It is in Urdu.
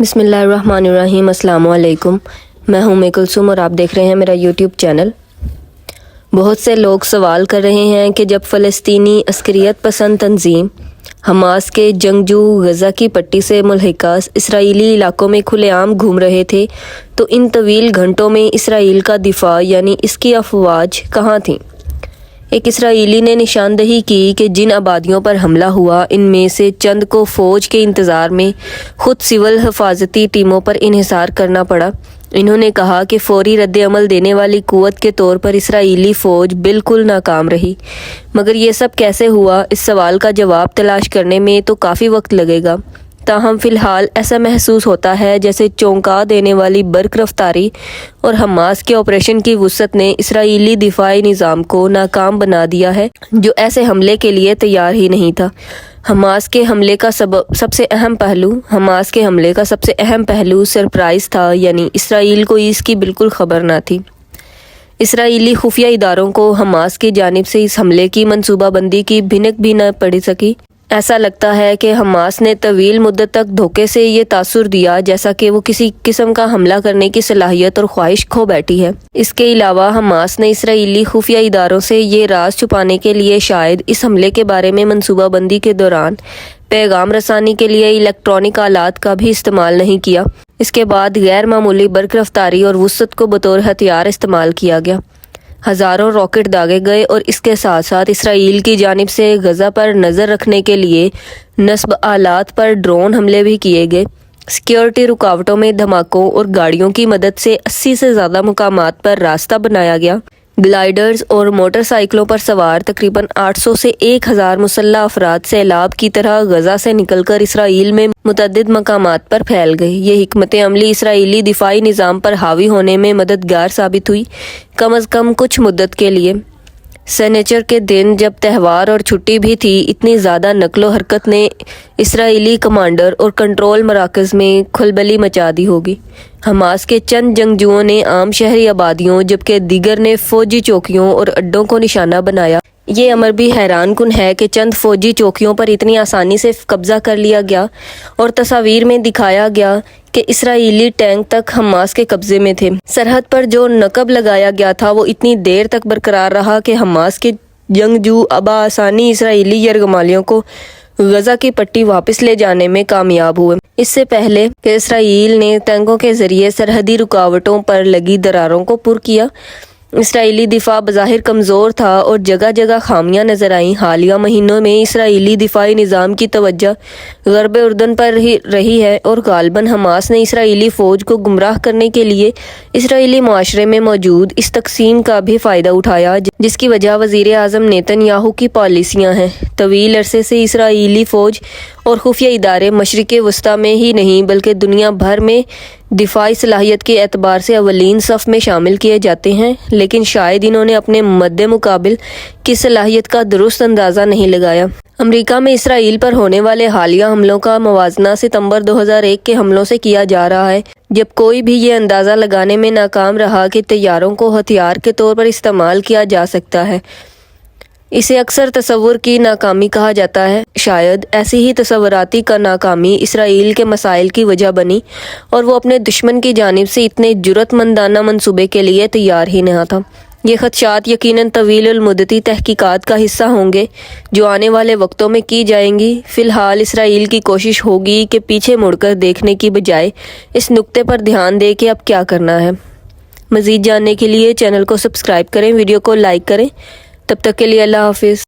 بسم اللہ الرحمن الرحیم۔ السلام علیکم، میں ہوں کلثوم اور آپ دیکھ رہے ہیں میرا یوٹیوب چینل۔ بہت سے لوگ سوال کر رہے ہیں کہ جب فلسطینی عسکریت پسند تنظیم حماس کے جنگجو غزہ کی پٹی سے ملحقہ اسرائیلی علاقوں میں کھلے عام گھوم رہے تھے تو ان طویل گھنٹوں میں اسرائیل کا دفاع یعنی اس کی افواج کہاں تھیں؟ ایک اسرائیلی نے نشاندہی کی کہ جن آبادیوں پر حملہ ہوا ان میں سے چند کو فوج کے انتظار میں خود سول حفاظتی ٹیموں پر انحصار کرنا پڑا۔ انہوں نے کہا کہ فوری رد عمل دینے والی قوت کے طور پر اسرائیلی فوج بالکل ناکام رہی، مگر یہ سب کیسے ہوا؟ اس سوال کا جواب تلاش کرنے میں تو کافی وقت لگے گا، تاہم فی الحال ایسا محسوس ہوتا ہے جیسے چونکا دینے والی برق رفتاری اور حماس کے آپریشن کی وسعت نے اسرائیلی دفاعی نظام کو ناکام بنا دیا ہے جو ایسے حملے کے لیے تیار ہی نہیں تھا۔ حماس کے حملے کا سب سے اہم پہلو سرپرائز تھا، یعنی اسرائیل کو اس کی بالکل خبر نہ تھی۔ اسرائیلی خفیہ اداروں کو حماس کی جانب سے اس حملے کی منصوبہ بندی کی بھنک بھی نہ پڑ سکی۔ ایسا لگتا ہے کہ حماس نے طویل مدت تک دھوکے سے یہ تاثر دیا جیسا کہ وہ کسی قسم کا حملہ کرنے کی صلاحیت اور خواہش کھو بیٹھی ہے۔ اس کے علاوہ حماس نے اسرائیلی خفیہ اداروں سے یہ راز چھپانے کے لیے شاید اس حملے کے بارے میں منصوبہ بندی کے دوران پیغام رسانی کے لیے الیکٹرانک آلات کا بھی استعمال نہیں کیا۔ اس کے بعد غیر معمولی برق رفتاری اور وسعت کو بطور ہتھیار استعمال کیا گیا۔ ہزاروں راکٹ داغے گئے اور اس کے ساتھ ساتھ اسرائیل کی جانب سے غزہ پر نظر رکھنے کے لیے نصب آلات پر ڈرون حملے بھی کیے گئے۔ سیکیورٹی رکاوٹوں میں دھماکوں اور گاڑیوں کی مدد سے 80 سے زیادہ مقامات پر راستہ بنایا گیا۔ گلائیڈرز اور موٹر سائیکلوں پر سوار تقریباً 800 سے 1000 مسلح افراد سیلاب کی طرح غزہ سے نکل کر اسرائیل میں متعدد مقامات پر پھیل گئے۔ یہ حکمت عملی اسرائیلی دفاعی نظام پر حاوی ہونے میں مددگار ثابت ہوئی، کم از کم کچھ مدت کے لیے۔ سنیچر کے دن جب تہوار اور چھٹی بھی تھی، اتنی زیادہ نقل و حرکت نے اسرائیلی کمانڈر اور کنٹرول مراکز میں کھلبلی مچا دی ہوگی۔ حماس کے چند جنگجوؤں نے عام شہری آبادیوں جبکہ دیگر نے فوجی چوکیوں اور اڈوں کو نشانہ بنایا۔ یہ امر بھی حیران کن ہے کہ چند فوجی چوکیوں پر اتنی آسانی سے قبضہ کر لیا گیا اور تصاویر میں دکھایا گیا کہ اسرائیلی ٹینک تک حماس کے قبضے میں تھے۔ سرحد پر جو نقب لگایا گیا تھا وہ اتنی دیر تک برقرار رہا کہ حماس کے جنگجو بآسانی اسرائیلی یرغمالیوں کو غزہ کی پٹی واپس لے جانے میں کامیاب ہوئے، اس سے پہلے کہ اسرائیل نے ٹینکوں کے ذریعے سرحدی رکاوٹوں پر لگی دراروں کو پر کیا۔ اسرائیلی دفاع بظاہر کمزور تھا اور جگہ جگہ خامیاں نظر آئیں۔ حالیہ مہینوں میں اسرائیلی دفاعی نظام کی توجہ غرب اردن پر رہی ہے اور غالباً حماس نے اسرائیلی فوج کو گمراہ کرنے کے لیے اسرائیلی معاشرے میں موجود اس تقسیم کا بھی فائدہ اٹھایا جس کی وجہ وزیر اعظم نیتن یاہو کی پالیسیاں ہیں۔ طویل عرصے سے اسرائیلی فوج اور خفیہ ادارے مشرق وسطیٰ میں ہی نہیں بلکہ دنیا بھر میں دفاعی صلاحیت کے اعتبار سے اولین صف میں شامل کیے جاتے ہیں، لیکن شاید انہوں نے اپنے مد مقابل کی صلاحیت کا درست اندازہ نہیں لگایا۔ امریکہ میں اسرائیل پر ہونے والے حالیہ حملوں کا موازنہ ستمبر 2001 کے حملوں سے کیا جا رہا ہے، جب کوئی بھی یہ اندازہ لگانے میں ناکام رہا کہ طیاروں کو ہتھیار کے طور پر استعمال کیا جا سکتا ہے۔ اسے اکثر تصور کی ناکامی کہا جاتا ہے۔ شاید ایسی ہی تصوراتی کا ناکامی اسرائیل کے مسائل کی وجہ بنی اور وہ اپنے دشمن کی جانب سے اتنے جرأت مندانہ منصوبے کے لیے تیار ہی نہ تھا۔ یہ خدشات یقیناً طویل المدتی تحقیقات کا حصہ ہوں گے جو آنے والے وقتوں میں کی جائیں گی۔ فی الحال اسرائیل کی کوشش ہوگی کہ پیچھے مڑ کر دیکھنے کی بجائے اس نقطے پر دھیان دے کہ اب کیا کرنا ہے۔ مزید جاننے کے لیے چینل کو سبسکرائب کریں، ویڈیو کو لائک کریں۔ تب تک کے لیے اللہ حافظ۔